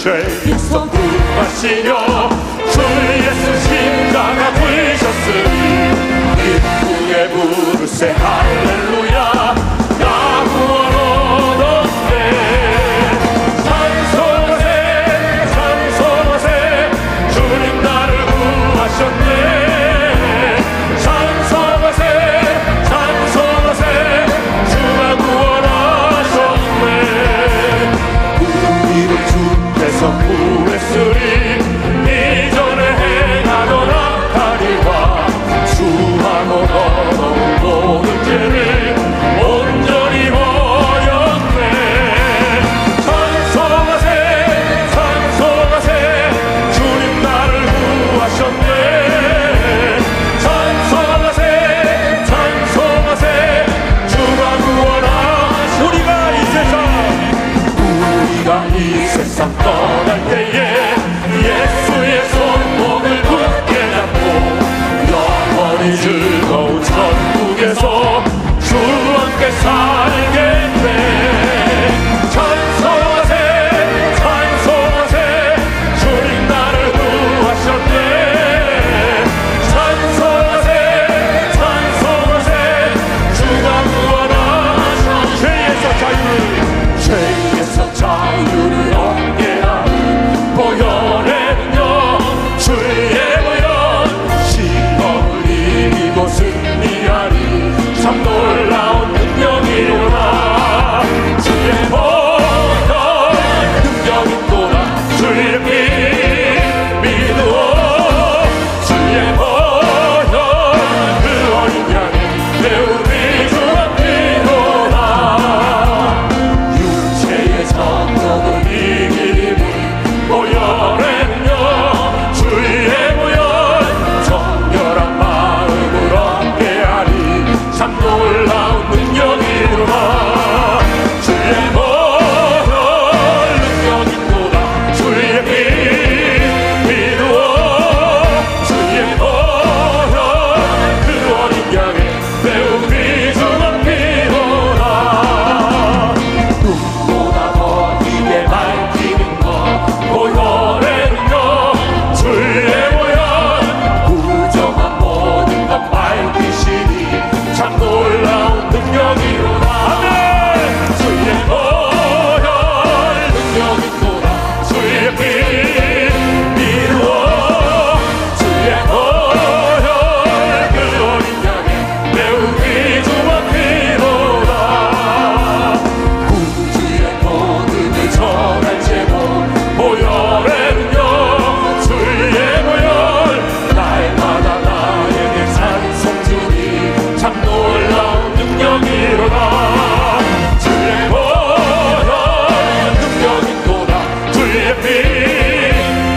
죄에서 구하시려 주 예수 십자가 부르셨으니 기쁘게 부르세 할렐루야. 나 구원 얻었네. 찬송하세 찬송하세 주님 나를 구하셨네. 찬송하세 찬송하세 주가 구원하셨네. 우리를 주께서 구했으리 이전에 행하던 악하리와 주하고 너는 모든 죄를 온전히 버렸네. 찬송하세 찬송하세 주님 나를 구하셨네. 찬송하세 찬송하세 주가 구원하셨네. 우리가 이 세상 떠날 때에 예수의 손목을 굳게 잡고 영원히 즐거운 천국에서 주와 함께 살겠네. 찬송하세 찬송하세 주님 나를 구하셨네. 찬송하세 찬송하세 주가 구원하셨네. 죄에서 자유를 얻게 하는 보혈에는요 주의 보혈 시험을 이기고 승리하리 참 놀라운 능력이로다. 주의 보혈 능력있도다. 주의 피 믿어 주의 보혈 그 어린 양의 매우 귀중한 피로다. 육체의 정욕을 이기는 보혈에는요 주의 보혈 정결한 마음을 얻게 하리 참 놀라운 능력이로다. 주의 보혈 능력있도다. 주의 피 믿어 주의 보혈 그 어린 양의 매우 귀중한 피로다. 눈보다 더 이게 밝히는 것 보혈에는요 주의 보혈 부정한 모든 것 밝히시니 참 놀라운 능력이로다. 아멘. 주의 보혈 능력있도다. 주의 피 믿어 주의 보혈 그 어린 양의 매우 귀중한 피로다. 구주의 복음을 전할 제목 보혈에는요 주의 보혈 날마다 나에게 찬송 주니 참 놀라운 능력이로다. 주의 보혈 능력있도다. 주의 피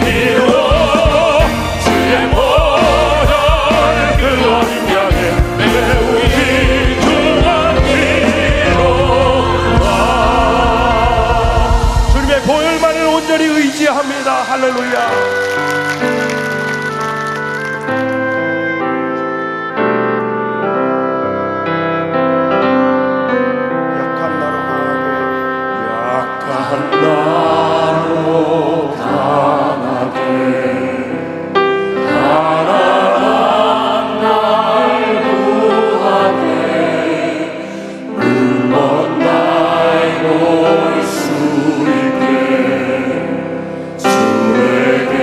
믿어 주의 보혈 그 어린 양의 매우 귀중한 피로다. 주님의 보혈만을 온전히 의지합니다. 할렐루야. 약한 나로 강하게 하나님 날 구하게 눈먼 날 볼 수 있게 주에게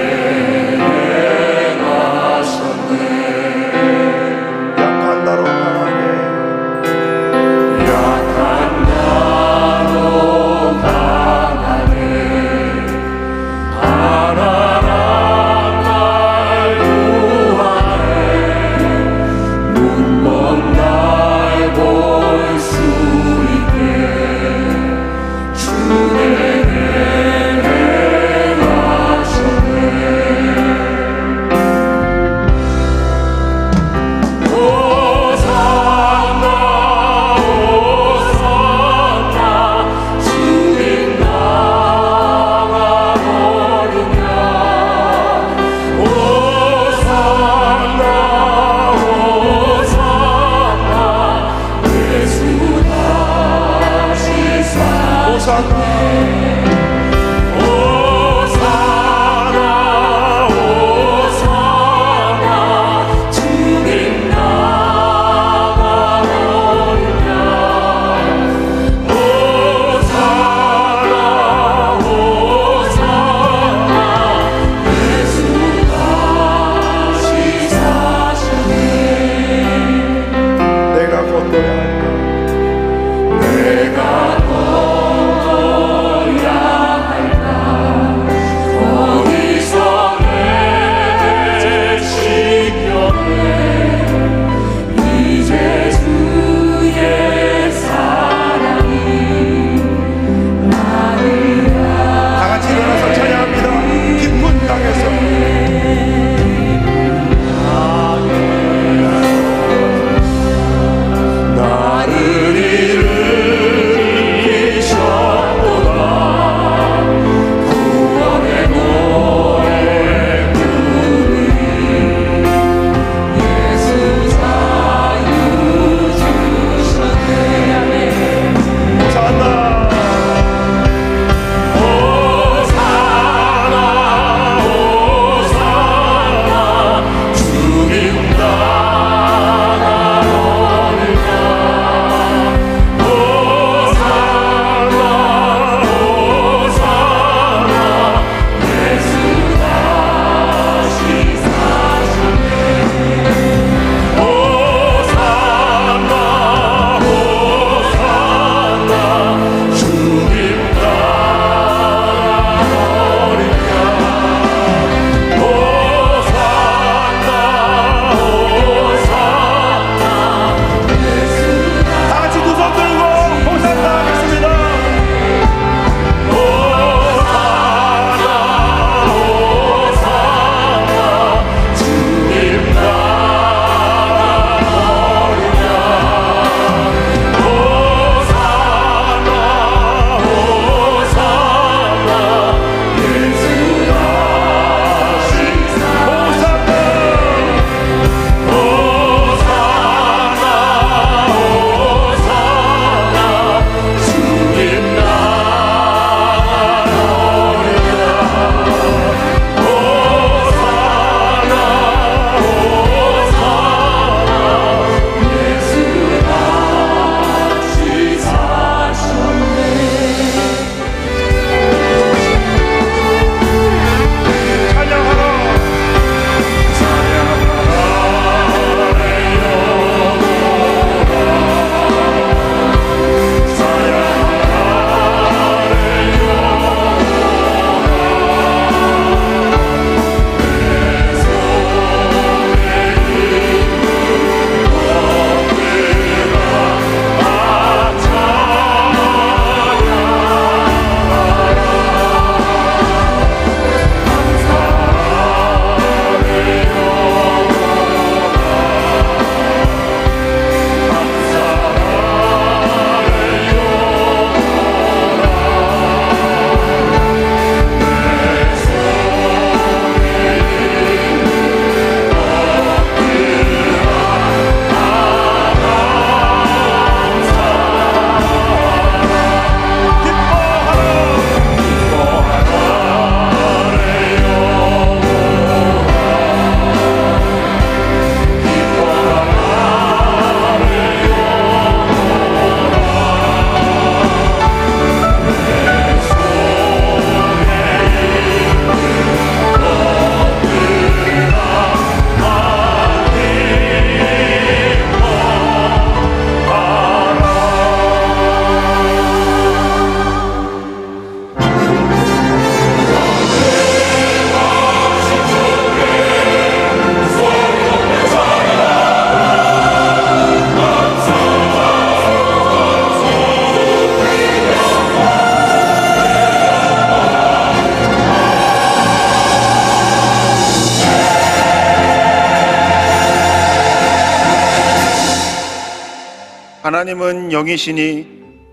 하나님은 영이시니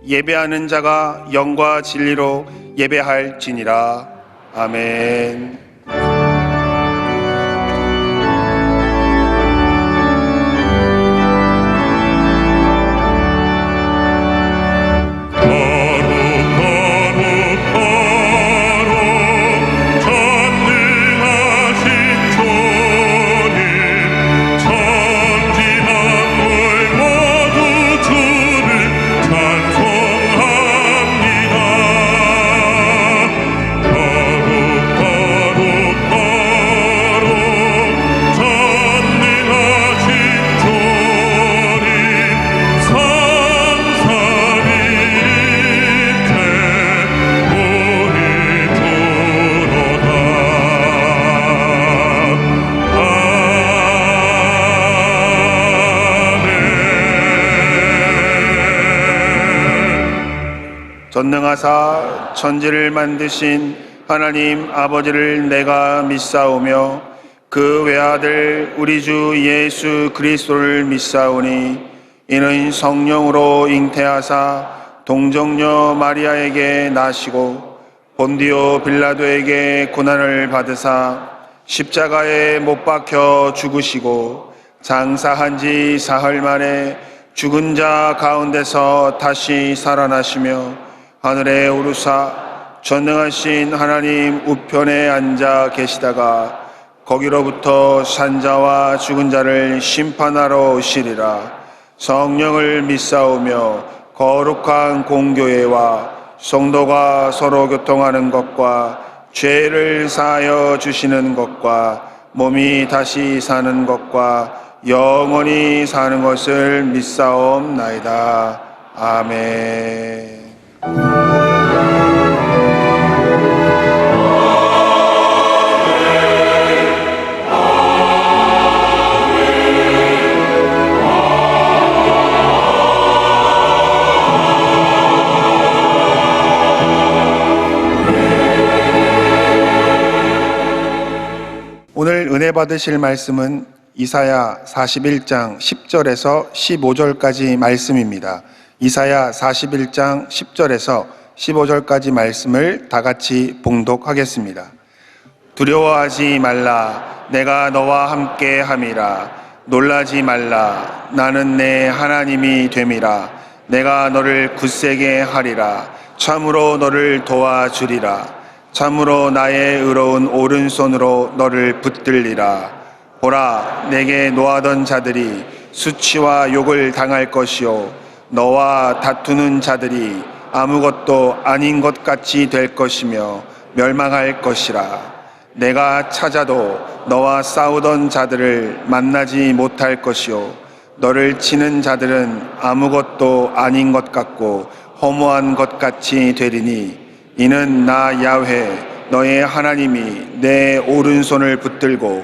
예배하는 자가 영과 진리로 예배할지니라. 아멘. 전능하사 천지를 만드신 하나님 아버지를 내가 믿사오며 그 외아들 우리 주 예수 그리스도를 믿사오니 이는 성령으로 잉태하사 동정녀 마리아에게 나시고 본디오 빌라도에게 고난을 받으사 십자가에 못 박혀 죽으시고 장사한 지 사흘 만에 죽은 자 가운데서 다시 살아나시며 하늘에 오르사 전능하신 하나님 우편에 앉아 계시다가 거기로부터 산자와 죽은 자를 심판하러 오시리라. 성령을 믿사오며 거룩한 공교회와 성도가 서로 교통하는 것과 죄를 사하여 주시는 것과 몸이 다시 사는 것과 영원히 사는 것을 믿사옵나이다. 아멘. 오늘 은혜 받으실 말씀은 이사야 41장 10절에서 15절까지 말씀입니다. 이사야 41장 10절에서 15절까지 말씀을 다 같이 봉독하겠습니다. 두려워하지 말라. 내가 너와 함께 함이라. 놀라지 말라. 나는 내 하나님이 됨이라. 내가 너를 굳세게 하리라. 참으로 너를 도와주리라. 참으로 나의 의로운 오른손으로 너를 붙들리라. 보라, 내게 노하던 자들이 수치와 욕을 당할 것이요 너와 다투는 자들이 아무것도 아닌 것 같이 될 것이며 멸망할 것이라. 내가 찾아도 너와 싸우던 자들을 만나지 못할 것이요 너를 치는 자들은 아무것도 아닌 것 같고 허무한 것 같이 되리니 이는 나 야훼 너의 하나님이 내 오른손을 붙들고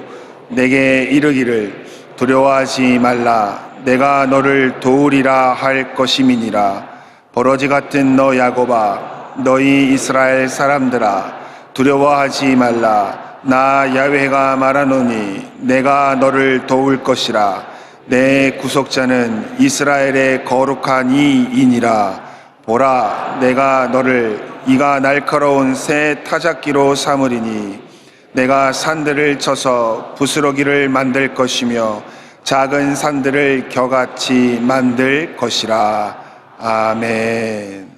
내게 이르기를 두려워하지 말라. 내가 너를 도우리라 할 것임이니라. 버러지 같은 너 야곱아, 너희 이스라엘 사람들아, 두려워하지 말라. 나 야훼가 말하노니 내가 너를 도울 것이라. 내 구속자는 이스라엘의 거룩한 이이니라. 보라, 내가 너를 이가 날카로운 새 타작기로 삼으리니 내가 산들을 쳐서 부스러기를 만들 것이며 작은 산들을 겨같이 만들 것이라. 아멘.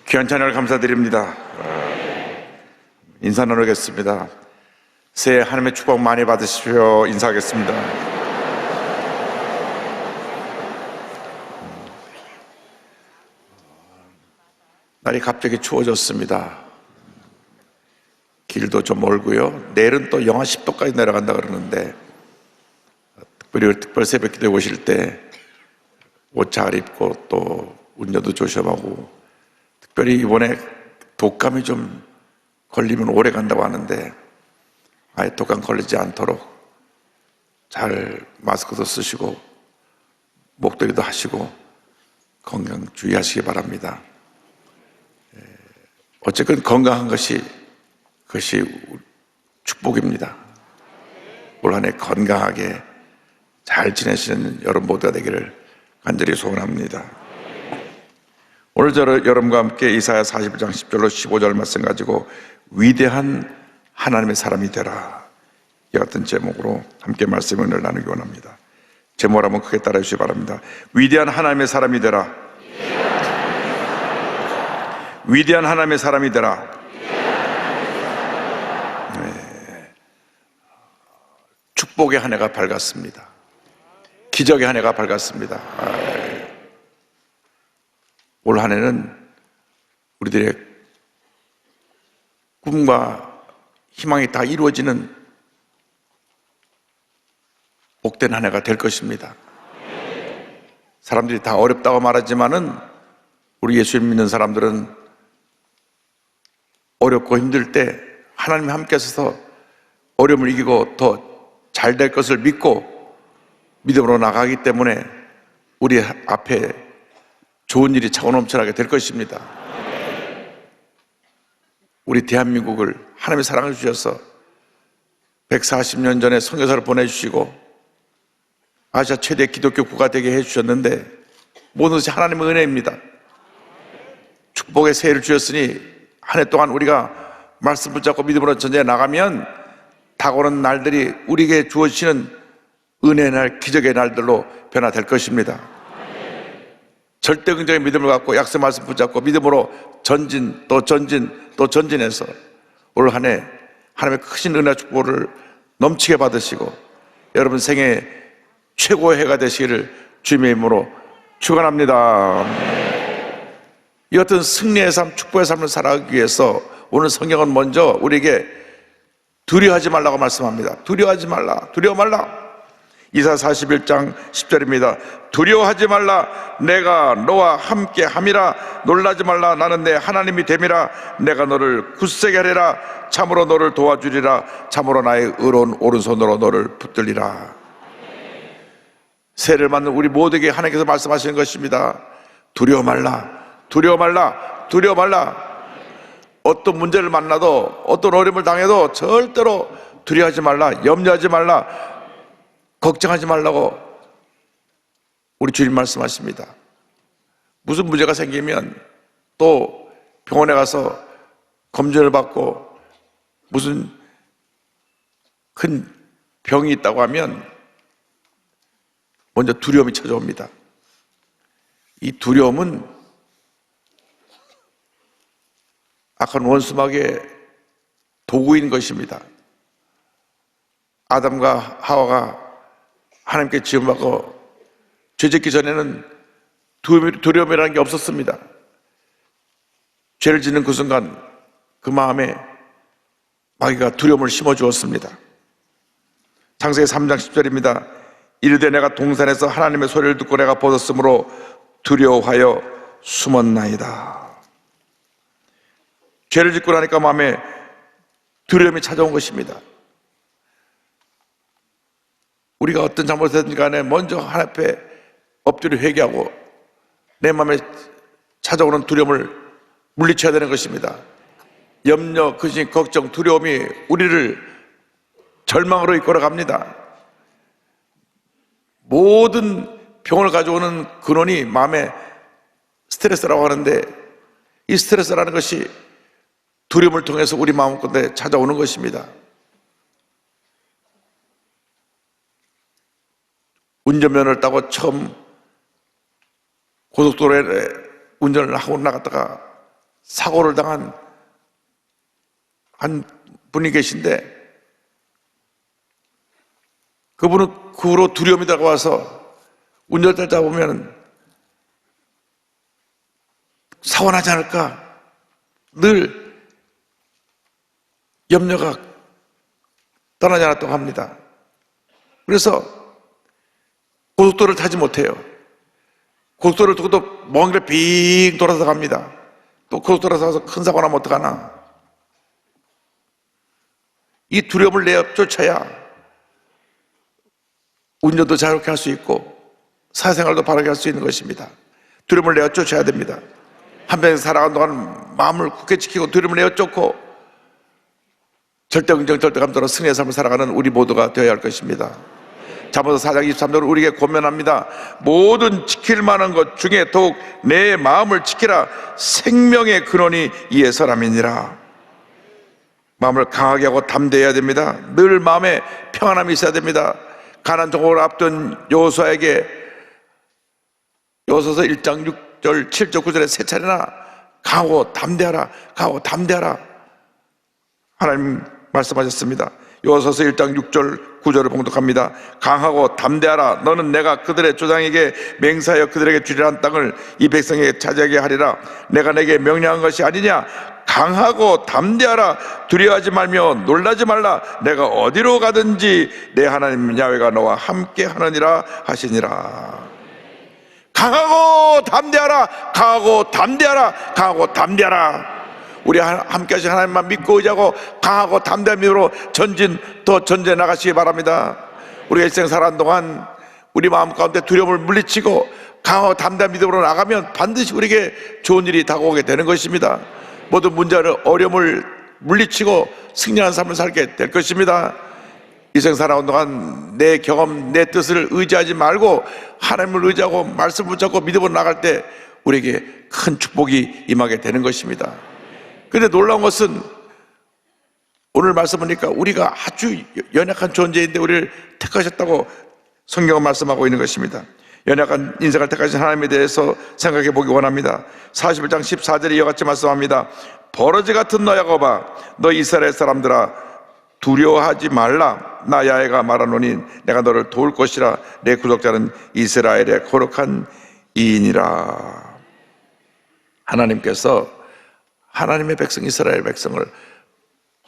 귀한 찬양을 감사드립니다. 인사 나누겠습니다. 새해 하나님의 축복 많이 받으시오. 인사하겠습니다. 날이 갑자기 추워졌습니다. 길도 좀 멀고요. 내일은 또 영하 10도까지 내려간다 그러는데, 특별히 새벽 기도에 오실 때 옷 잘 입고 또 운전도 조심하고, 특별히 이번에 독감이 좀 걸리면 오래 간다고 하는데 아예 독감 걸리지 않도록 잘 마스크도 쓰시고 목도리도 하시고 건강 주의하시기 바랍니다. 어쨌든 건강한 것이 축복입니다. 올 한 해 건강하게 잘 지내시는 여러분 모두가 되기를 간절히 소원합니다. 오늘 여러분과 함께 이사야 41장 10절로 15절 말씀 가지고 위대한 하나님의 사람이 되라, 이 같은 제목으로 함께 말씀을 나누기 원합니다. 제목을 한번 크게 따라해 주시기 바랍니다. 위대한 하나님의 사람이 되라. 위대한 하나님의 사람이 되라. 네. 축복의 한 해가 밝았습니다. 기적의 한 해가 밝았습니다. 올 한 해는 우리들의 꿈과 희망이 다 이루어지는 복된 한 해가 될 것입니다. 사람들이 다 어렵다고 말하지만은 우리 예수님 믿는 사람들은 어렵고 힘들 때 하나님이 함께 하셔서 어려움을 이기고 더 잘 될 것을 믿고 믿음으로 나가기 때문에 우리 앞에 좋은 일이 차고 넘쳐나게 될 것입니다. 우리 대한민국을 하나님의 사랑을 주셔서 140년 전에 선교사를 보내주시고 아시아 최대 기독교 국가 되게 해주셨는데 모든 것이 하나님의 은혜입니다. 축복의 새해를 주셨으니 한 해 동안 우리가 말씀 붙잡고 믿음으로 전쟁에 나가면 다가오는 날들이 우리에게 주어지는 은혜의 날, 기적의 날들로 변화될 것입니다. 절대 긍정의 믿음을 갖고 약속 말씀 붙잡고 믿음으로 전진 또 전진해서 올 한 해 하나님의 크신 은혜와 축복을 넘치게 받으시고 여러분 생애 최고의 해가 되시기를 주님의 이름으로 축원합니다. 이 같은 승리의 삶, 축복의 삶을 살아가기 위해서 오늘 성경은 먼저 우리에게 두려워하지 말라고 말씀합니다. 두려워하지 말라, 두려워 말라. 이사야 41장 10절입니다. 두려워하지 말라, 내가 너와 함께 함이라. 놀라지 말라, 나는 내 하나님이 됨이라. 내가 너를 굳세게 하리라. 참으로 너를 도와주리라. 참으로 나의 의로운 오른손으로 너를 붙들리라. 새해를 맞는 우리 모두에게 하나님께서 말씀하시는 것입니다. 두려워 말라, 두려워 말라, 두려워 말라. 어떤 문제를 만나도 어떤 어려움을 당해도 절대로 두려워하지 말라, 염려하지 말라, 걱정하지 말라고 우리 주님 말씀하십니다. 무슨 문제가 생기면 또 병원에 가서 검진을 받고 무슨 큰 병이 있다고 하면 먼저 두려움이 찾아옵니다. 이 두려움은 악한 원수막의 도구인 것입니다. 아담과 하와가 하나님께 지음받고 죄짓기 전에는 두려움이라는 게 없었습니다. 죄를 짓는 그 순간 그 마음에 마귀가 두려움을 심어주었습니다. 창세기 3장 10절입니다. 이르되 내가 동산에서 하나님의 소리를 듣고 내가 벗었으므로 두려워하여 숨었나이다. 죄를 짓고 나니까 마음에 두려움이 찾아온 것입니다. 우리가 어떤 잘못을 했든 간에 먼저 하나님 앞에 엎드려 회개하고 내 마음에 찾아오는 두려움을 물리쳐야 되는 것입니다. 염려, 근심, 걱정, 두려움이 우리를 절망으로 이끌어 갑니다. 모든 병을 가져오는 근원이 마음의 스트레스라고 하는데, 이 스트레스라는 것이 두려움을 통해서 우리 마음 가운데 찾아오는 것입니다. 운전면허를 따고 처음 고속도로에 운전을 하고 나갔다가 사고를 당한 한 분이 계신데, 그분은 그 후로 두려움이 다가와서 운전을 따다 보면 사고 나지 않을까 늘 염려가 떠나지 않았다고 합니다. 그래서 고속도로를 타지 못해요. 고속도로를 두고 또 먼 길을 빙 돌아서 갑니다. 또 고속도로에 가서 큰 사고 나면 어떡하나. 이 두려움을 내쫓아야 운전도 자유롭게 할 수 있고 사생활도 바르게 할 수 있는 것입니다. 두려움을 내쫓아야 됩니다. 한평생 살아가는 동안 마음을 굳게 지키고 두려움을 내쫓고 절대긍정 절대감도로 승리의 삶을 살아가는 우리 모두가 되어야 할 것입니다. 잠언서 4장 23절을 우리에게 권면합니다. 모든 지킬 만한 것 중에 더욱 내 마음을 지키라. 생명의 근원이 이에 서람이니라. 마음을 강하게 하고 담대해야 됩니다. 늘 마음에 평안함이 있어야 됩니다. 가나안 정복을 앞둔 여호수아에게 여호수아서 1장 6절 7절 9절에 세 차례나 강하고 담대하라, 강하고 담대하라 하나님 말씀하셨습니다. 여호수아서 1장 6절 9절을 봉독합니다. 강하고 담대하라. 너는 내가 그들의 조상에게 맹세하여 그들에게 주리라 한 땅을 이 백성에게 차지하게 하리라. 내가 내게 명령한 것이 아니냐. 강하고 담대하라. 두려워하지 말며 놀라지 말라. 내가 어디로 가든지 내 하나님 야훼가 너와 함께 하느니라 하시니라. 강하고 담대하라. 강하고 담대하라. 강하고 담대하라. 우리 함께 하신 하나님만 믿고 의지하고 강하고 담대한 믿음으로 더 전진해 나가시기 바랍니다. 우리가 일생 살아가는 동안 우리 마음 가운데 두려움을 물리치고 강하고 담대한 믿음으로 나가면 반드시 우리에게 좋은 일이 다가오게 되는 것입니다. 모든 문제를 어려움을 물리치고 승리하는 삶을 살게 될 것입니다. 일생 살아가는 동안 내 경험, 내 뜻을 의지하지 말고 하나님을 의지하고 말씀을 붙잡고 믿음으로 나갈 때 우리에게 큰 축복이 임하게 되는 것입니다. 그런데 놀라운 것은 오늘 말씀 보니까 우리가 아주 연약한 존재인데 우리를 택하셨다고 성경은 말씀하고 있는 것입니다. 연약한 인생을 택하신 하나님에 대해서 생각해 보기 원합니다. 41장 14절에 이와 같이 말씀합니다. 버러지 같은 너 야곱아, 너 이스라엘 사람들아, 두려워하지 말라. 나 야훼가 말하노니 내가 너를 도울 것이라. 내 구속자는 이스라엘의 거룩한 이인이라. 하나님께서 하나님의 백성 이스라엘 백성을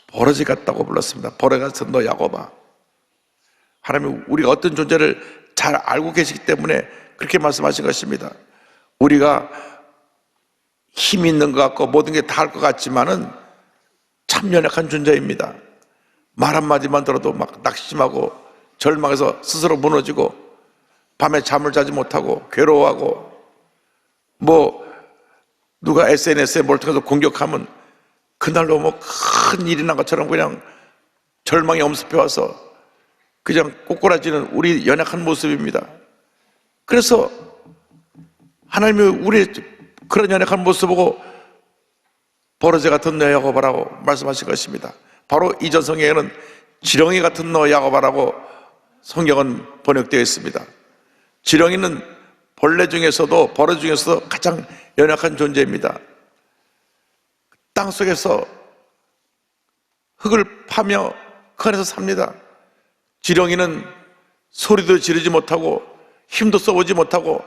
버러지 같다고 불렀습니다. 버러지 같은 너 야곱아. 하나님이 우리가 어떤 존재를 잘 알고 계시기 때문에 그렇게 말씀하신 것입니다. 우리가 힘 있는 것 같고 모든 게 다 할 것 같지만은 참 연약한 존재입니다. 말 한마디만 들어도 막 낙심하고 절망해서 스스로 무너지고 밤에 잠을 자지 못하고 괴로워하고 누가 SNS에 뭘 통해서 공격하면 그날로 큰 일이 난 것처럼 그냥 절망이 엄습해 와서 그냥 꼬꾸라지는 우리 연약한 모습입니다. 그래서 하나님이 우리 그런 연약한 모습 보고 버러지 같은 너 야곱아라고 말씀하신 것입니다. 바로 이전 성경에는 지렁이 같은 너 야곱아라고 성경은 번역되어 있습니다. 지렁이는 벌레 중에서도 버러지 중에서도 가장 연약한 존재입니다. 땅속에서 흙을 파며 그 안에서 삽니다. 지렁이는 소리도 지르지 못하고 힘도 써보지 못하고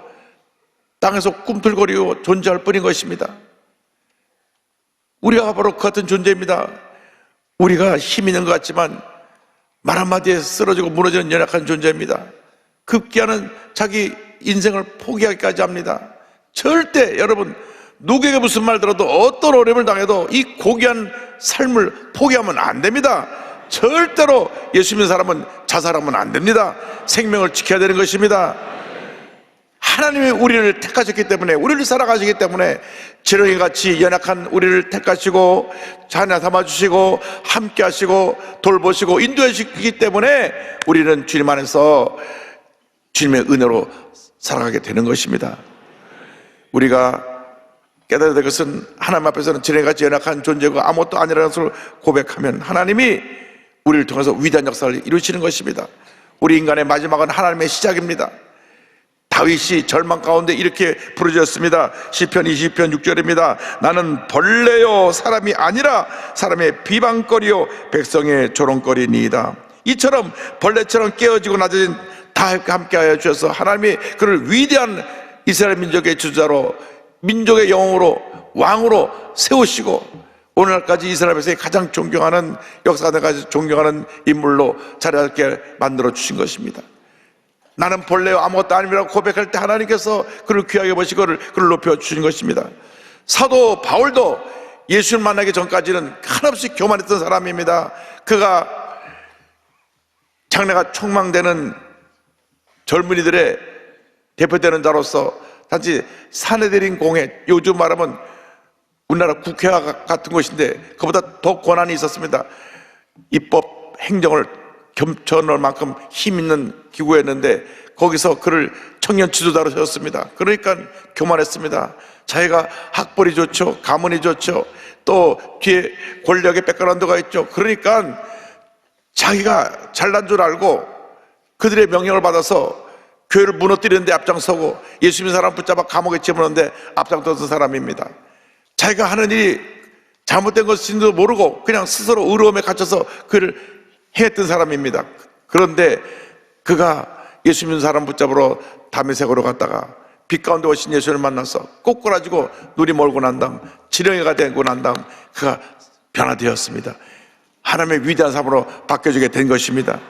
땅에서 꿈틀거리고 존재할 뿐인 것입니다. 우리가 바로 그 같은 존재입니다. 우리가 힘 있는 것 같지만 말 한마디에 쓰러지고 무너지는 연약한 존재입니다. 급기야는 자기 인생을 포기하기까지 합니다. 절대 여러분 누구에게 무슨 말 들어도 어떤 어려움을 당해도 이 고귀한 삶을 포기하면 안 됩니다. 절대로 예수 믿는 사람은 자살하면 안 됩니다. 생명을 지켜야 되는 것입니다. 하나님이 우리를 택하셨기 때문에, 우리를 사랑하시기 때문에 지렁이같이 연약한 우리를 택하시고 자녀 삼아주시고 함께 하시고 돌보시고 인도해 주시기 때문에 우리는 주님 안에서 주님의 은혜로 살아가게 되는 것입니다. 우리가 깨달아야 될 것은 하나님 앞에서는 지렁이같이 연약한 존재고 아무것도 아니라는 것을 고백하면 하나님이 우리를 통해서 위대한 역사를 이루시는 것입니다. 우리 인간의 마지막은 하나님의 시작입니다. 다윗이 절망 가운데 이렇게 부르짖었습니다. 시편 20편 6절입니다. 나는 벌레요 사람이 아니라 사람의 비방거리요 백성의 조롱거리니이다. 이처럼 벌레처럼 깨어지고 낮아진 다 함께하여 주셔서 하나님이 그를 위대한 이스라엘 민족의 주자로 민족의 영웅으로 왕으로 세우시고 오늘날까지 이스라엘에서 가장 존경하는 역사가까지 존경하는 인물로 자리하게 만들어 주신 것입니다. 나는 벌레요 아무것도 아니라고 고백할 때 하나님께서 그를 귀하게 보시고 그를 높여 주신 것입니다. 사도 바울도 예수를 만나기 전까지는 한없이 교만했던 사람입니다. 그가 장래가 촉망되는 젊은이들의 대표되는 자로서 단지 사내들인 공회, 요즘 말하면 우리나라 국회와 같은 것인데 그보다 더 권한이 있었습니다. 입법 행정을 겸천할 만큼 힘 있는 기구였는데 거기서 그를 청년 지도자로 세웠습니다. 그러니까 교만했습니다. 자기가 학벌이 좋죠, 가문이 좋죠, 또 뒤에 권력의 백그라운드가 있죠. 그러니까 자기가 잘난 줄 알고 그들의 명령을 받아서 교회를 무너뜨리는 데 앞장서고 예수 믿는 사람 붙잡아 감옥에 집어넣는 데 앞장서던 사람입니다. 자기가 하는 일이 잘못된 것인지도 모르고 그냥 스스로 의로움에 갇혀서 그를 해했던 사람입니다. 그런데 그가 예수 믿는 사람 붙잡으러 다메섹으로 갔다가 빛 가운데 오신 예수를 만나서 꼬꾸라지고 눈이 멀고 난 다음 지렁이가 되고 난 다음 그가 변화되었습니다. 하나님의 위대한 사람으로 바뀌어지게 된 것입니다.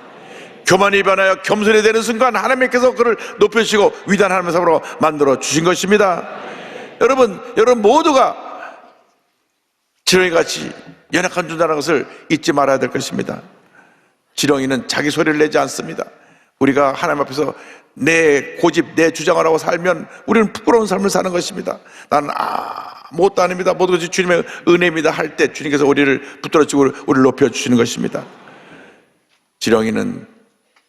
교만이 변하여 겸손이 되는 순간 하나님께서 그를 높여주시고 위대한 하나님의 사람으로 만들어 주신 것입니다. 여러분 모두가 지렁이같이 연약한 존재라는 것을 잊지 말아야 될 것입니다. 지렁이는 자기 소리를 내지 않습니다. 우리가 하나님 앞에서 내 고집, 내 주장을 하고 살면 우리는 부끄러운 삶을 사는 것입니다. 나는 아무것도 아닙니다, 모든 것이 주님의 은혜입니다 할 때 주님께서 우리를 붙들어주고 우리를 높여주시는 것입니다. 지렁이는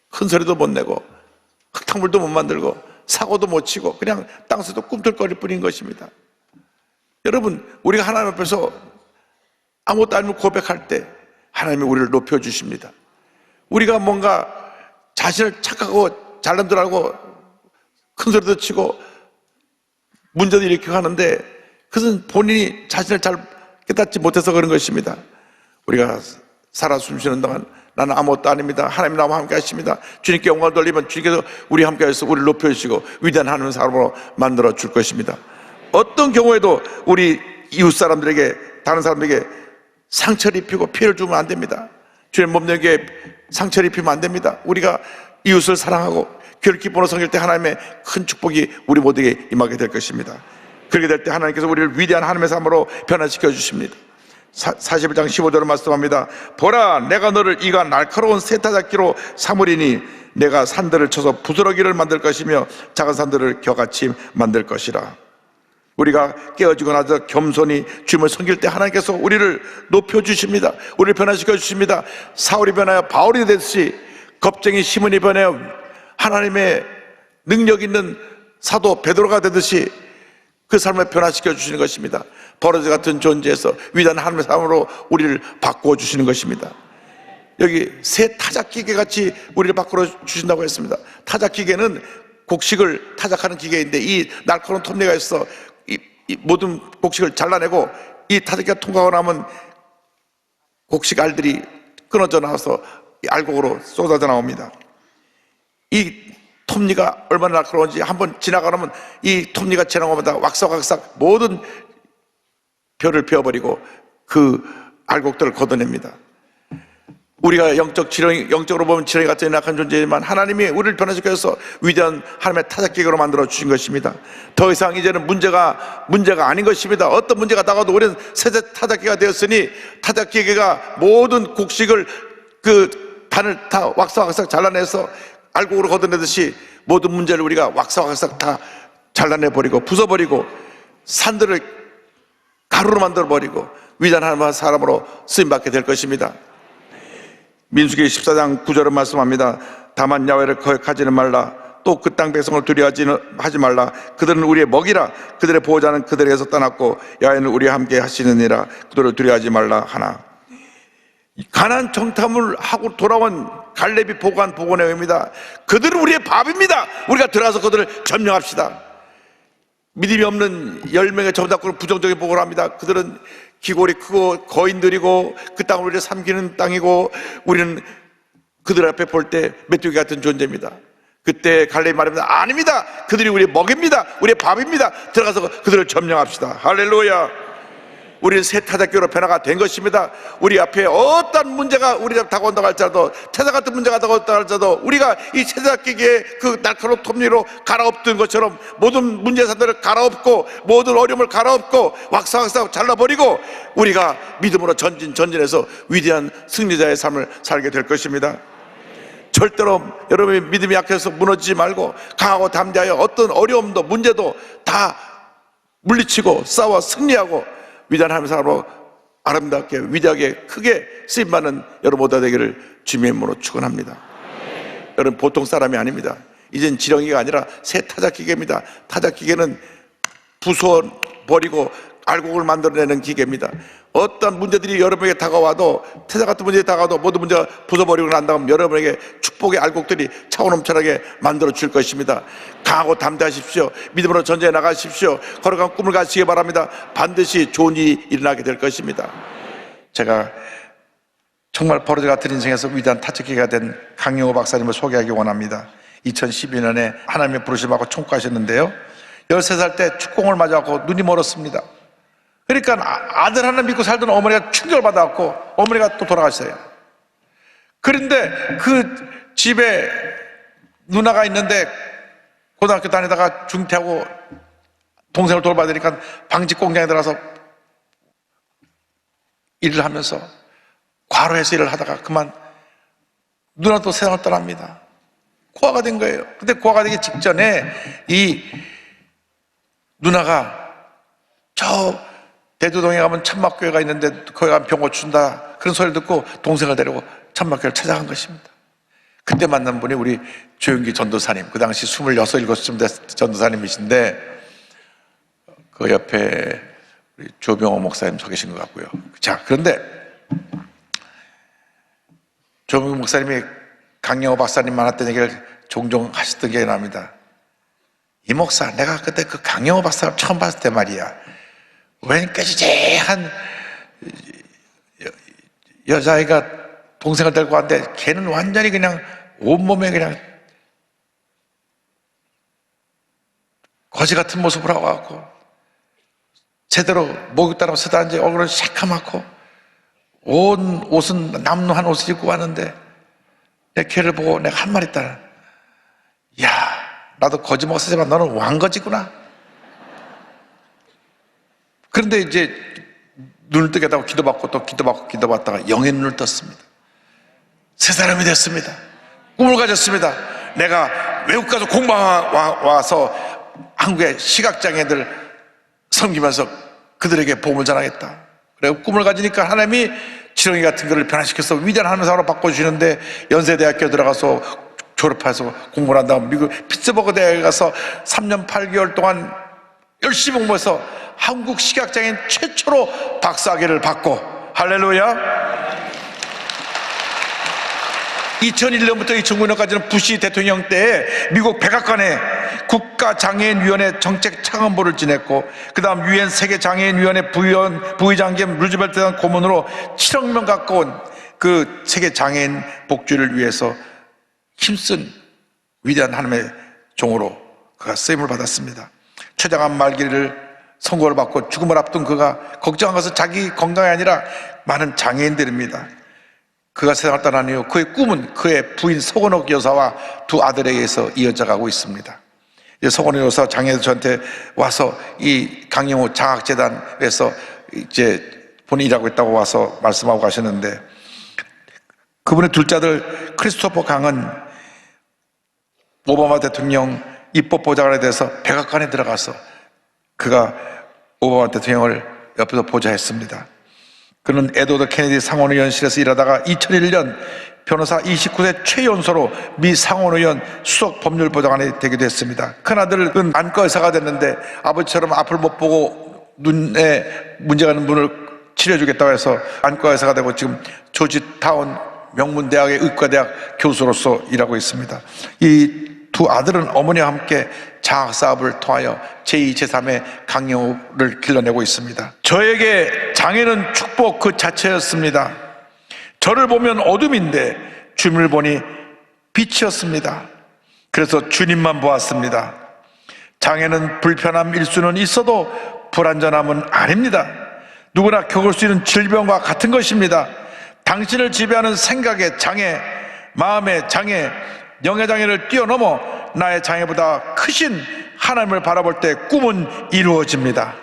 큰 소리도 못 내고 흙탕물도 못 만들고 사고도 못 치고 그냥 땅속에도 꿈틀거릴 뿐인 것입니다. 여러분 우리가 하나님 앞에서 아무것도 아니면 고백할 때 하나님이 우리를 높여주십니다. 우리가 뭔가 자신을 착하고 잘난 줄 알고 큰 소리도 치고 문제도 일으키고 하는데 그것은 본인이 자신을 잘 깨닫지 못해서 그런 것입니다. 우리가 살아 숨쉬는 동안 나는 아무것도 아닙니다, 하나님 나와 함께 하십니다, 주님께 영광을 돌리면 주님께서 우리 함께 하셔서 우리를 높여주시고 위대한 하나님의 사람으로 만들어 줄 것입니다. 어떤 경우에도 우리 이웃 사람들에게 다른 사람들에게 상처를 입히고 피해를 주면 안 됩니다. 주의 몸에게 상처를 입히면 안 됩니다. 우리가 이웃을 사랑하고 교회를 기쁨으로 섬길 때 하나님의 큰 축복이 우리 모두에게 임하게 될 것입니다. 그렇게 될 때 하나님께서 우리를 위대한 하나님의 삶으로 변화시켜 주십니다. 41장 15절을 말씀합니다. 보라 내가 너를 이가 날카로운 세타잡기로 삼으리니 내가 산들을 쳐서 부스러기를 만들 것이며 작은 산들을 겨같이 만들 것이라. 우리가 깨어지고 나서 겸손히 주님을 섬길 때 하나님께서 우리를 높여주십니다. 우리를 변화시켜 주십니다. 사울이 변하여 바울이 됐듯이 겁쟁이 시몬이 변하여 하나님의 능력 있는 사도 베드로가 되듯이 그 삶을 변화시켜 주시는 것입니다. 버러지 같은 존재에서 위대한 하나님의 삶으로 우리를 바꾸어 주시는 것입니다. 여기 새 타작기계 같이 우리를 바꾸어 주신다고 했습니다. 타작기계는 곡식을 타작하는 기계인데 이 날카로운 톱니가 있어 이 모든 곡식을 잘라내고 이 타작기가 통과하고 나면 곡식 알들이 끊어져 나와서 이 알곡으로 쏟아져 나옵니다. 이 톱니가 얼마나 날카로운지 한번 지나가면 이 톱니가 지나가는 것마다 왁삭왁삭 모든 벼를 베어버리고 그 알곡들을 걷어냅니다. 우리가 영적으로 보면 지렁이 같은 연약한 존재지만 하나님이 우리를 변화시켜 서 위대한 하나님의 타작기계로 만들어 주신 것입니다. 더 이상 이제는 문제가 아닌 것입니다. 어떤 문제가 나가도 우리는 세대 타작기가 되었으니 타작기계가 모든 곡식을 그 단을 다 왁삭왁삭 잘라내서 알곡으로 걷어내듯이 모든 문제를 우리가 왁삭왁삭 다 잘라내버리고 부숴버리고 산들을 가루로 만들어버리고 위대한 하나님의 사람으로 쓰임받게 될 것입니다. 민수기 14장 9절은 말씀합니다. 다만 야훼를 거역하지는 말라. 또 그 땅 백성을 두려워하지 말라. 그들은 우리의 먹이라. 그들의 보호자는 그들에게서 떠났고 야훼는 우리와 함께 하시느니라. 그들을 두려워하지 말라 하나. 가나안 정탐을 하고 돌아온 갈렙이 보고한 보고의 의미입니다. 그들은 우리의 밥입니다. 우리가 들어가서 그들을 점령합시다. 믿음이 없는 10명의 정탐꾼은 부정적인 보고를 합니다. 그들은 기골이 크고 거인들이고 그 땅을 우리를 삼키는 땅이고 우리는 그들 앞에 볼 때 메뚜기 같은 존재입니다. 그때 갈렙이 말합니다. 아닙니다. 그들이 우리의 먹입니다. 우리의 밥입니다. 들어가서 그들을 점령합시다. 할렐루야. 우리는 새 타작기로 변화가 된 것입니다. 우리 앞에 어떤 문제가 우리 앞에 다가온다고 할지라도 태자 같은 문제가 다가온다고 할지라도 우리가 이 타작기계의 그 날카로운 톱니로 갈아엎던 것처럼 모든 문제사들을 갈아엎고 모든 어려움을 갈아엎고 왁삭왁삭 잘라버리고 우리가 믿음으로 전진해서 위대한 승리자의 삶을 살게 될 것입니다. 절대로 여러분이 믿음이 약해서 무너지지 말고 강하고 담대하여 어떤 어려움도 문제도 다 물리치고 싸워 승리하고 위대한 하나님의 사람으로 아름답게 위대하게 크게 쓰임받는 여러분 모두 되기를 주님의 이름으로 축원합니다. 여러분 보통 사람이 아닙니다. 이젠 지렁이가 아니라 새 타작기계입니다. 타작기계는 부숴버리고 알곡을 만들어내는 기계입니다. 어떤 문제들이 여러분에게 다가와도 태자 같은 문제가 다가와도 모든 문제가 부숴버리고 난 다음 여러분에게 축복의 알곡들이 차오넘쳐나게 만들어 줄 것입니다. 강하고 담대하십시오. 믿음으로 전쟁에 나가십시오. 거룩한 꿈을 가시기 바랍니다. 반드시 좋은 일이 일어나게 될 것입니다. 제가 정말 버러지 같은 인생에서 위대한 타작기가 된 강영호 박사님을 소개하기 원합니다. 2012년에 하나님의 부르심 받고 총구하셨는데요, 13살 때 축공을 맞아갖고 눈이 멀었습니다. 그러니까 아들 하나 믿고 살던 어머니가 충격을 받아갖고 어머니가 또 돌아가셨어요. 그런데 그 집에 누나가 있는데 고등학교 다니다가 중퇴하고 동생을 돌봐야 되니까 방직 공장에 들어가서 일을 하면서 과로해서 일을 하다가 그만 누나 또 세상을 떠납니다. 고아가 된 거예요. 근데 고아가 되기 직전에 이 누나가 저 대두동에 가면 참막교회가 있는데 거기 가면 병 고친다 그런 소리를 듣고 동생을 데리고 참막교회를 찾아간 것입니다. 그때 만난 분이 우리 조영기 전도사님, 그 당시 26, 7쯤 된 전도사님이신데 그 옆에 우리 조병호 목사님 서 계신 것 같고요. 자, 그런데 조병호 목사님이 강영호 박사님 만났던 얘기를 종종 하셨던 게 납니다. 이 목사, 내가 그때 그 강영호 박사를 처음 봤을 때 말이야, 웬 깨지재한 여자아이가 동생을 데리고 왔는데 걔는 완전히 그냥 온몸에 그냥 거지 같은 모습으로 와갖고 제대로 목욕 따라 서다앉아 얼굴은 새카맣고 온 옷은 남루한 옷을 입고 왔는데 내 걔를 보고 내가 한 말 있다. 야, 나도 거지 목사지만 너는 왕거지구나. 그런데 이제 눈을 뜨게 하다가 기도받고 또 기도받다가 영의 눈을 떴습니다. 새 사람이 됐습니다. 꿈을 가졌습니다. 내가 외국 가서 공부와서 한국의 시각장애인들 섬기면서 그들에게 복음을 전하겠다. 그리고 꿈을 가지니까 하나님이 지렁이 같은 것을 변화시켜서 위대한 하나님의 사람으로 바꿔주시는데 연세대학교 들어가서 졸업해서 공부를 한 다음 미국 피츠버그 대학에 가서 3년 8개월 동안 열심히 공부해서 한국 시각장애인 최초로 박사학위를 받고, 할렐루야. 2001년부터 2009년까지는 부시 대통령 때에 미국 백악관에 국가장애인위원회 정책차관보를 지냈고, 그 다음 유엔 세계장애인위원회 부의장 겸 루즈벨트 대상 고문으로 7억 명 가까운 그 세계장애인 복지를 위해서 힘쓴 위대한 하나님의 종으로 그가 쓰임을 받았습니다. 최장암 말기를 선고를 받고 죽음을 앞둔 그가 걱정한 것은 자기 건강이 아니라 많은 장애인들입니다. 그가 세상을 떠난 이후 그의 꿈은 그의 부인 서건옥 여사와 두 아들에게서 이어져 가고 있습니다. 서건옥 여사 장애인 저한테 와서 이 강영호 장학재단에서 이제 본인이 일하고 있다고 와서 말씀하고 가셨는데, 그분의 둘째 아들 크리스토퍼 강은 오바마 대통령 입법보좌관에 대해서 백악관에 들어가서 그가 오바마 대통령을 옆에서 보좌했습니다. 그는 에드워드 케네디 상원의원실에서 일하다가 2001년 변호사 29세 최연소로 미 상원의원 수석 법률보좌관이 되기도 했습니다. 큰아들은 안과 의사가 됐는데 아버지처럼 앞을 못 보고 눈에 문제가 있는 분을 치료해주겠다고 해서 안과 의사가 되고 지금 조지타운 명문대학의 의과대학 교수로서 일하고 있습니다. 이 두 아들은 어머니와 함께 장학사업을 통하여 제2, 제3의 강영호를 길러내고 있습니다. 저에게 장애는 축복 그 자체였습니다. 저를 보면 어둠인데 주님을 보니 빛이었습니다. 그래서 주님만 보았습니다. 장애는 불편함일 수는 있어도 불완전함은 아닙니다. 누구나 겪을 수 있는 질병과 같은 것입니다. 당신을 지배하는 생각의 장애, 마음의 장애, 영의 장애를 뛰어넘어 나의 장애보다 크신 하나님을 바라볼 때 꿈은 이루어집니다.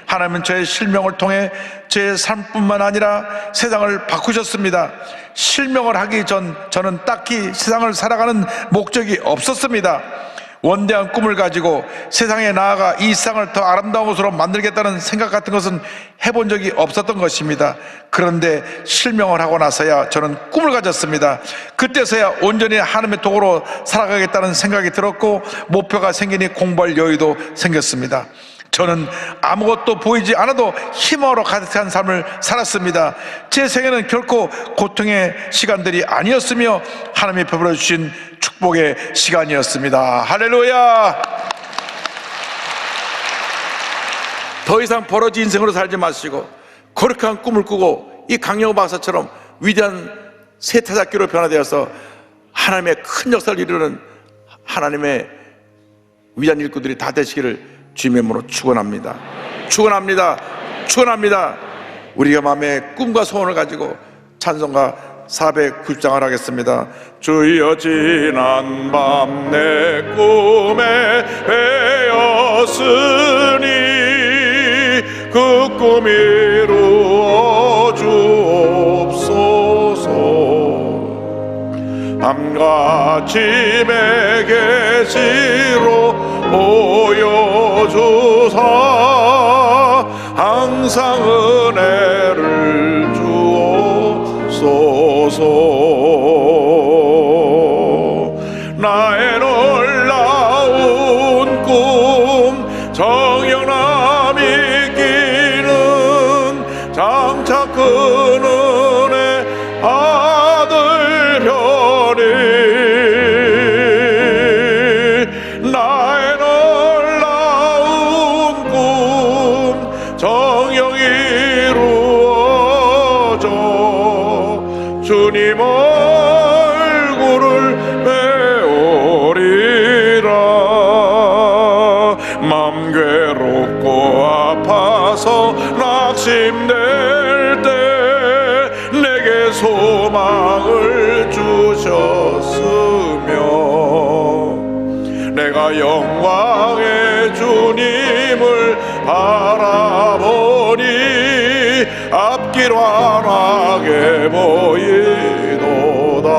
하나님은 저의 실명을 통해 제 삶뿐만 아니라 세상을 바꾸셨습니다. 실명을 하기 전 저는 딱히 세상을 살아가는 목적이 없었습니다. 원대한 꿈을 가지고 세상에 나아가 이 세상을 더 아름다운 곳으로 만들겠다는 생각 같은 것은 해본 적이 없었던 것입니다. 그런데 실명을 하고 나서야 저는 꿈을 가졌습니다. 그때서야 온전히 하나님의 도구로 살아가겠다는 생각이 들었고 목표가 생기니 공부할 여유도 생겼습니다. 저는 아무것도 보이지 않아도 희망으로 가득한 삶을 살았습니다. 제 생애는 결코 고통의 시간들이 아니었으며 하나님이 베풀어 주신 축복의 시간이었습니다. 할렐루야! 더 이상 버러지 인생으로 살지 마시고 거룩한 꿈을 꾸고 이 강영호 박사처럼 위대한 세타잡기로 변화되어서 하나님의 큰 역사를 이루는 하나님의 위대한 일꾼들이 다 되시기를 주님의 이름으로 축원합니다. 축원합니다. 축원합니다. 우리가 마음에 꿈과 소원을 가지고 찬송가 490장을 하겠습니다. 주여 지난 밤 내 꿈에 배었으니 그 꿈 이루어 주옵소서. 밤같이 매개시로 보여주사 항상 은혜를 주옵소서. 나의 놀라운 꿈 정령남 이기는 장차 큰 은혜 아들 변이 나의 놀라운 꿈 정령 이루어져 주님 얼굴을 배우리라. 맘 괴롭고 아파서 낙심될 때 내게 소망을 주셨으며 내가 영광의 주님을 바라보니 앞길 환하게 보이도다.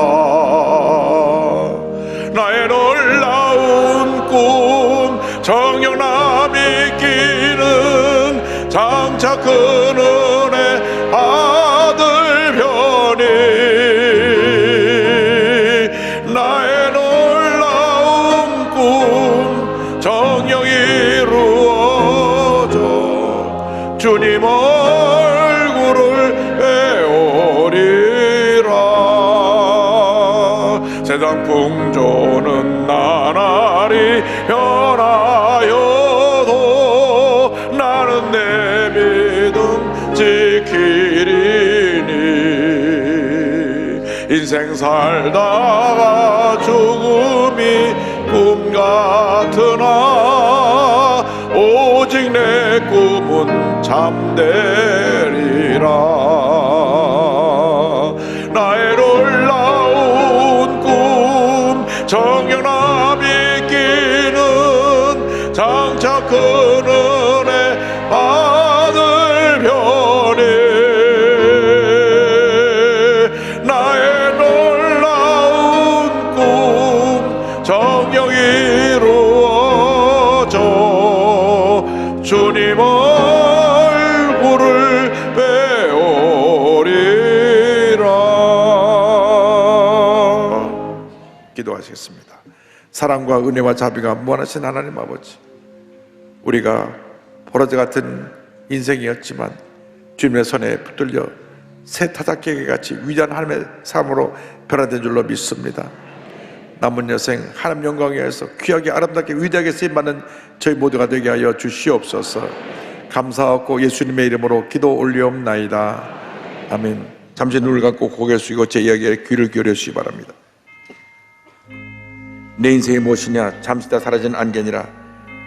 나의 놀라운 꿈 정령남 이기는 장차 큰 은혜 아들 변이 나의 놀라운 꿈 정령 이루어져 주님 얼굴을 배우리라. 세상 풍조는 나날이 변 인생 살다가 죽음이 꿈 같으나 오직 내 꿈은 잠되리라. 나의 놀라운 꿈 정령나 믿기는 장차 큰 은혜 받을 편이 나의 놀라운 꿈 정령 이루어져 주님 얼굴을 배우리라. 기도하시겠습니다. 사랑과 은혜와 자비가 무한하신 하나님 아버지, 우리가 버러지 같은 인생이었지만 주님의 손에 붙들려 새 타작개개 같이 위대한 하나님의 삶으로 변화된 줄로 믿습니다. 남은 여생 하나님 영광에 의해서 귀하게 아름답게 위대하게 쓰임받는 저희 모두가 되게 하여 주시옵소서. 감사하고 예수님의 이름으로 기도 올리옵나이다. 아멘. 잠시 눈을 감고 고개 숙이고 제 이야기에 귀를 기울여 주시기 바랍니다. 내 인생이 무엇이냐? 잠시 다 사라지는 안개니라.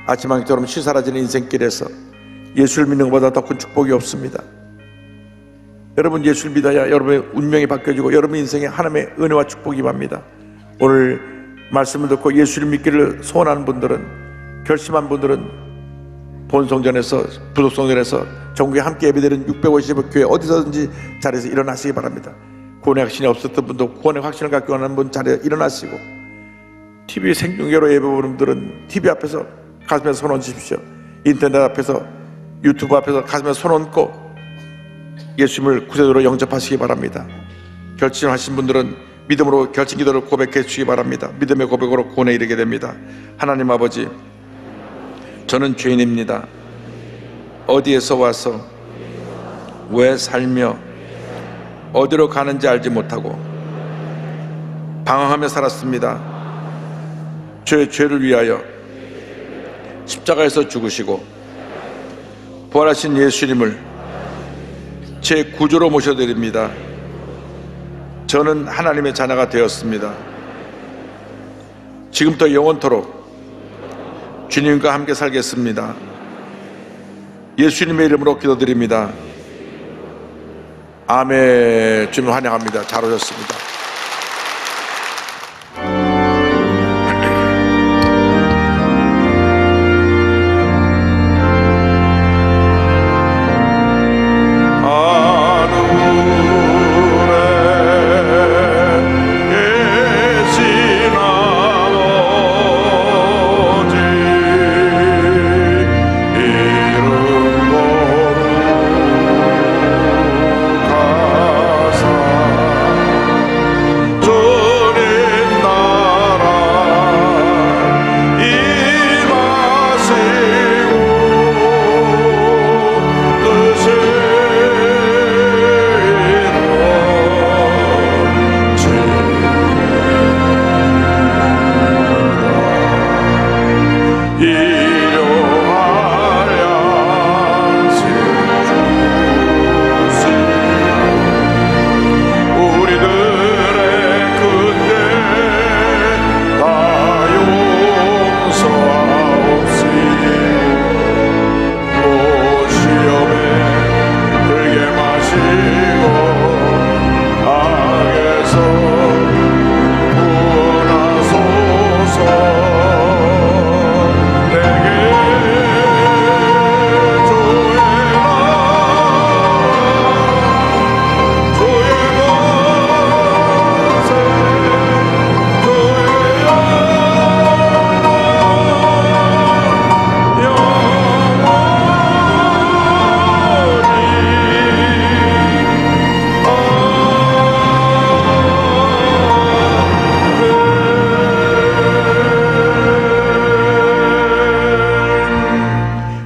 아침 안개처럼 쉬사라지는 인생길에서 예수를 믿는 것보다 더 큰 축복이 없습니다. 여러분 예수를 믿어야 여러분의 운명이 바뀌어지고 여러분 인생에 하나님의 은혜와 축복이 임합니다. 오늘 말씀을 듣고 예수를 믿기를 소원하는 분들은, 결심한 분들은 본성전에서 부속성전에서 전국에 함께 예배드리는 650여 교회 어디서든지 자리에서 일어나시기 바랍니다. 구원의 확신이 없었던 분도 구원의 확신을 갖고 하는 분 자리에 일어나시고, TV 생중계로 예배 보는 분들은 TV 앞에서 가슴에 손 얹으십시오. 인터넷 앞에서, 유튜브 앞에서 가슴에 손 얹고 예수님을 구세주로 영접하시기 바랍니다. 결심하신 분들은 믿음으로 결심 기도를 고백해 주시기 바랍니다. 믿음의 고백으로 구원에 이르게 됩니다. 하나님 아버지, 저는 죄인입니다. 어디에서 와서 왜 살며 어디로 가는지 알지 못하고 방황하며 살았습니다. 저의 죄를 위하여 십자가에서 죽으시고 부활하신 예수님을 제 구주로 모셔드립니다. 저는 하나님의 자녀가 되었습니다. 지금부터 영원토록 주님과 함께 살겠습니다. 예수님의 이름으로 기도드립니다. 아멘. 주님 환영합니다. 잘 오셨습니다.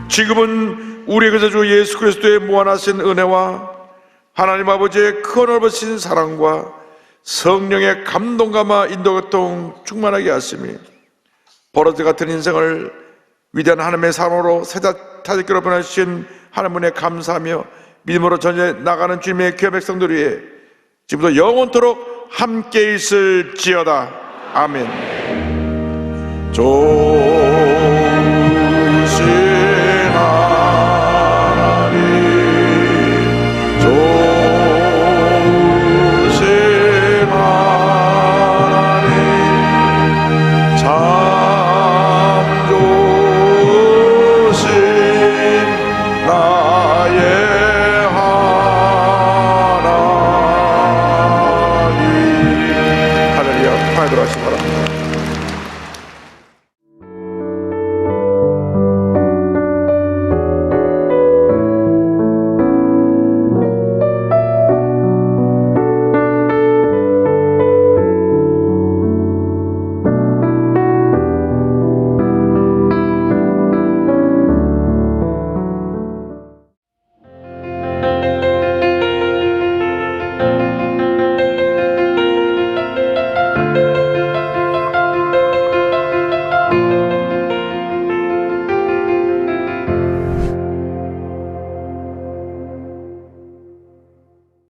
지금은 우리의 구세주 예수 그리스도의 무한하신 은혜와 하나님 아버지의 큰 넓으신 사랑과 성령의 감동감화 인도교통 충만하게 하심이 버러지 같은 인생을 위대한 하나님의 삶으로 새타짓기로 변화주신 하나님의 감사하며 믿음으로 전해 나가는 주님의 귀한 백성들 위해 지금부터 영원토록 함께 있을지어다. 아멘.